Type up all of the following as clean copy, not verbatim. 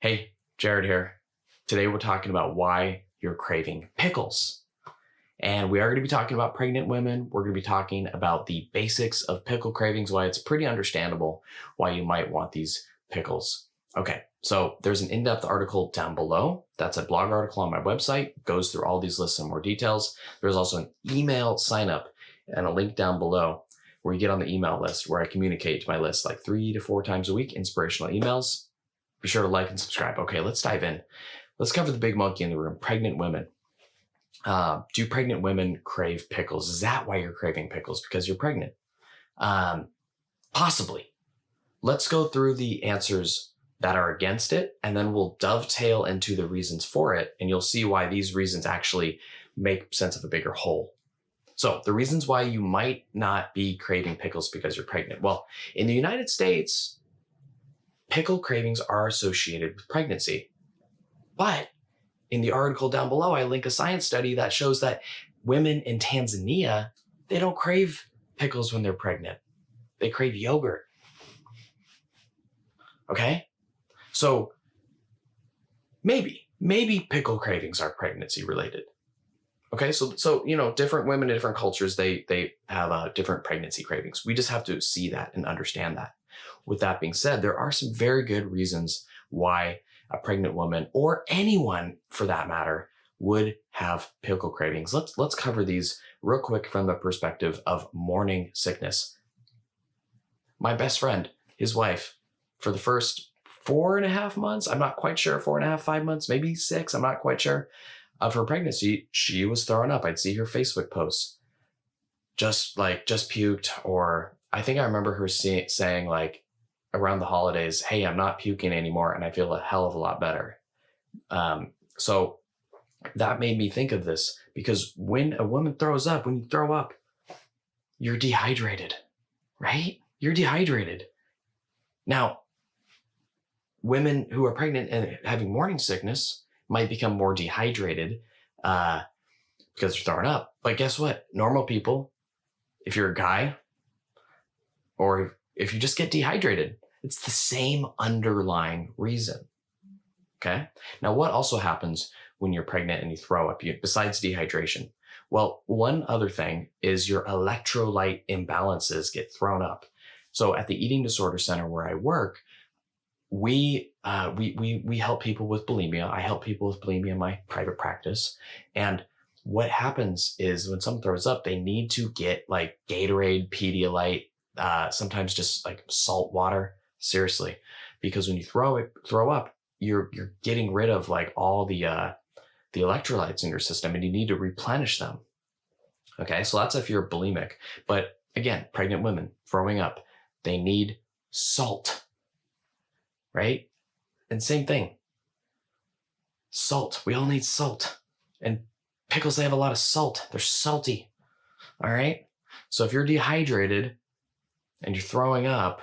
Hey, Jared here. Today we're talking about why you're craving pickles. And we are going to be talking about pregnant women. We're going to be talking about the basics of pickle cravings, why it's pretty understandable why you might want these pickles. Okay, so there's an in-depth article down below. That's a blog article on my website. It goes through all these lists in more details. There's also an email sign up and a link down below where you get on the email list where I communicate to my list like 3 to 4 times a week, inspirational emails. Be sure to like and subscribe. Okay, let's dive in. Let's cover the big monkey in the room, pregnant women. Do pregnant women crave pickles? Is that why you're craving pickles? Because you're pregnant? Possibly. Let's go through the answers that are against it, and then we'll dovetail into the reasons for it, and you'll see why these reasons actually make sense of a bigger whole. So the reasons why you might not be craving pickles because you're pregnant. Well, in the United States, pickle cravings are associated with pregnancy. But in the article down below, I link a science study that shows that women in Tanzania, they don't crave pickles when they're pregnant. They crave yogurt. Okay? So maybe pickle cravings are pregnancy related. Okay, so different women in different cultures, they have different pregnancy cravings. We just have to see that and understand that. With that being said, there are some very good reasons why a pregnant woman, or anyone for that matter, would have pickle cravings. Let's cover these real quick from the perspective of morning sickness. My best friend, his wife, for the first 4.5 months, I'm not quite sure, 4.5, 5 months, maybe 6, I'm not quite sure, of her pregnancy, she was throwing up. I'd see her Facebook posts, just puked, or I think I remember her saying like around the holidays, hey, I'm not puking anymore and I feel a hell of a lot better. So that made me think of this, because when a woman throws up, when you throw up, you're dehydrated, right? You're dehydrated. Now, women who are pregnant and having morning sickness might become more dehydrated because they're throwing up. But guess what? Normal people, if you're a guy, or if you just get dehydrated, it's the same underlying reason. Okay? Now, what also happens when you're pregnant and you throw up, besides dehydration? Well, one other thing is your electrolyte imbalances get thrown up. So at the Eating Disorder Center where I work, we help people with bulimia. I help people with bulimia in my private practice. And what happens is when someone throws up, they need to get like Gatorade, Pedialyte, sometimes just like salt water. Seriously, because when you throw up, you're getting rid of like all the electrolytes in your system, and you need to replenish them. Okay, so that's if you're bulimic. But again, pregnant women throwing up, they need salt. Right? And same thing. Salt. We all need salt. And pickles, they have a lot of salt. They're salty. All right? So if you're dehydrated and you're throwing up,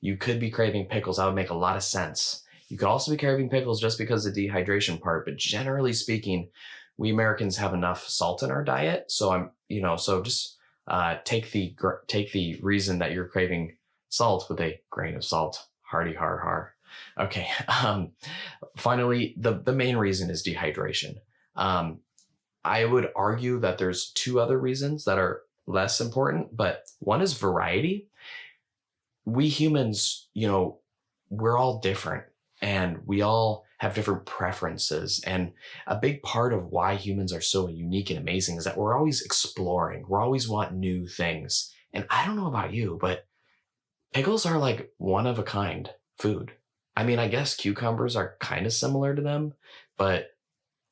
you could be craving pickles. That would make a lot of sense. You could also be craving pickles just because of the dehydration part. But generally speaking, we Americans have enough salt in our diet. So just take the reason that you're craving salt with a grain of salt. Hardy har har. Okay. Finally, the main reason is dehydration. I would argue that there's 2 other reasons that are less important, but one is variety. We humans, we're all different, and we all have different preferences. And a big part of why humans are so unique and amazing is that we're always exploring. We always want new things. And I don't know about you, but pickles are like one of a kind food. I mean, I guess cucumbers are kind of similar to them, but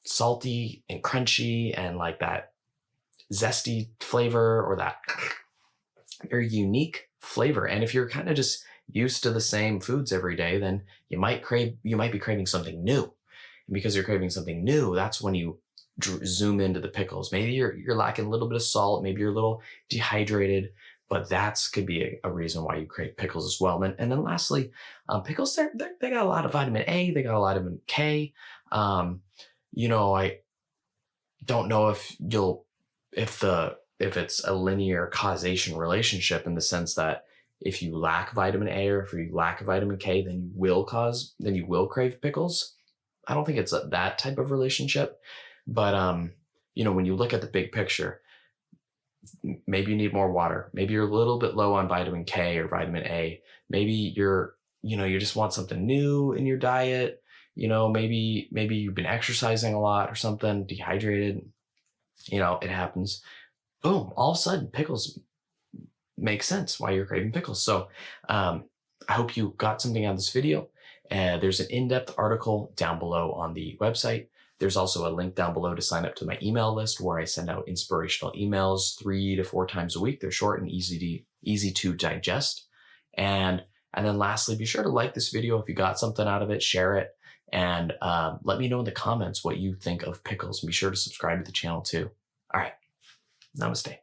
salty and crunchy and like that zesty flavor, or that very unique flavor. And if you're kind of just used to the same foods every day, then you might be craving something new. And because you're craving something new, that's when you zoom into the pickles. Maybe you're lacking a little bit of salt. Maybe you're a little dehydrated. But that could be a reason why you crave pickles as well. And then lastly, pickles, they got a lot of vitamin A, they got a lot of vitamin K. I don't know if it's a linear causation relationship, in the sense that if you lack vitamin A or if you lack vitamin K, then you will crave pickles. I don't think it's that type of relationship, but when you look at the big picture, maybe you need more water. Maybe you're a little bit low on vitamin K or vitamin A. Maybe you just want something new in your diet. Maybe you've been exercising a lot or something, dehydrated. It happens. Boom, all of a sudden pickles make sense why you're craving pickles. So I hope you got something out of this video. There's an in-depth article down below on the website. There's also a link down below to sign up to my email list where I send out inspirational emails 3 to 4 times a week. They're short and easy to digest. And then lastly, be sure to like this video if you got something out of it, share it, and let me know in the comments what you think of pickles. And be sure to subscribe to the channel too. All right, namaste.